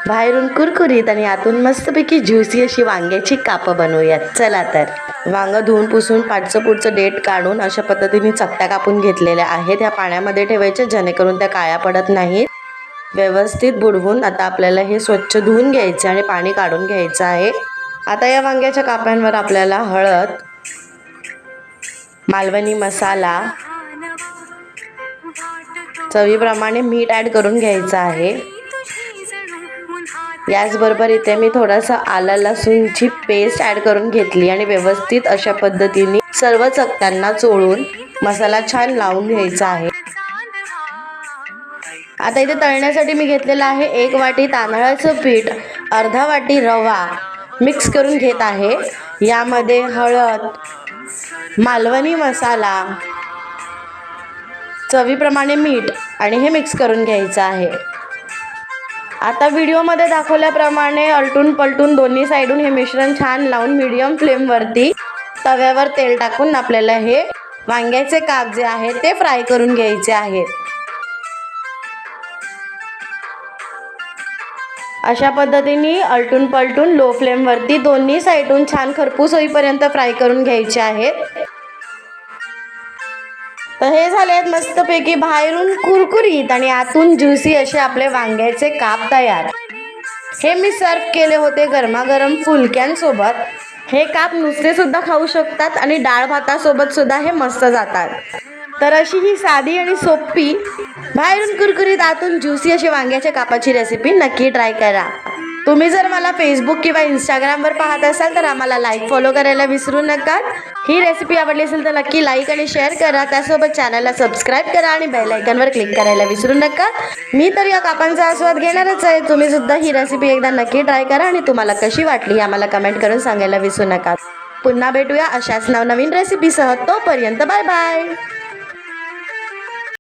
बाहेरून कुरकुरीत आणि आतून मस्तपैकी ज्युसी अशी वांग्याची कापं बनवूयात। चला तर वांग धुवून पुसून पाठचं पुढचं देठ काढून अशा पद्धतीने चकत्या कापून घेतलेल्या आहेत। ह्या पाण्यामध्ये ठेवायच्या जेणेकरून त्या काळ्या पडत नाहीत। व्यवस्थित बुडवून आता आपल्याला हे स्वच्छ धुवून घ्यायचे आणि पाणी काढून घ्यायचं आहे। आता या वांग्याच्या काप्यांवर आपल्याला हळद, मालवणी मसाला, चवीप्रमाणे मीठ ॲड करून घ्यायचं आहे। याचबरोबर इथे मी थोडासा आलं लसूणची पेस्ट ॲड करून घेतली आणि व्यवस्थित अशा पद्धतीने सर्व चकत्यांना चोळून मसाला छान लावून घ्यायचा आहे। आता इथे तळण्यासाठी मी घेतलेला आहे 1 वाटी तांदळाचं पीठ, अर्धा वाटी रवा मिक्स करून घेत आहे। यामध्ये हळद, मालवणी मसाला, चवीप्रमाणे मीठ आणि हे मिक्स करून घ्यायचं आहे। आता व्हिडिओमध्ये दाखवल्याप्रमाणे अलटून पलटून दोन्ही साइडून हे मिश्रण छान लावून मीडियम फ्लेमवरती तव्यावर तेल टाकून आपल्याला हे वांग्याचे काप जे आहेत ते फ्राय करून घ्यायचे आहेत। अशा पद्धतीने अलटून पलटून लो फ्लेमवरती दोन्ही साइडून छान खरपूस होईपर्यंत फ्राय करून घ्यायचे आहेत। तर हे झाले आहेत मस्तपैकी बाहेरून कुरकुरीत आणि आतून ज्युसी असे आपले वांग्याचे काप तयार। हे मी सर्व केले होते गरमागरम फुलक्यांसोबत। हे काप नुसते सुद्धा खाऊ शकतात आणि डाळ भातासोबत सुद्धा हे मस्त जातात। तर अशी ही साधी आणि सोपी बाहेरून कुरकुरीत आतून ज्युसी अशी वांग्याच्या कापाची रेसिपी नक्की ट्राय करा। तुम्ही जर मला फेसबुक किंवा इंस्टाग्रामवर पाहत असाल तर आम्हाला लाईक फॉलो करायला विसरू नका। ही रेसिपी आवडली असेल तर नक्की लाईक आणि शेअर करा। त्यासोबत चॅनलला सबस्क्राईब करा आणि बेल आयकॉनवर क्लिक करायला विसरू नका। मी तर या कापांचा आस्वाद घेणारच आहे। तुम्ही सुद्धा ही रेसिपी एकदा नक्की ट्राय करा आणि तुम्हाला कशी वाटली आम्हाला कमेंट करून सांगायला विसरू नका। पुन्हा भेटूया अशाच नवनवीन रेसिपीसह। तोपर्यंत बाय बाय।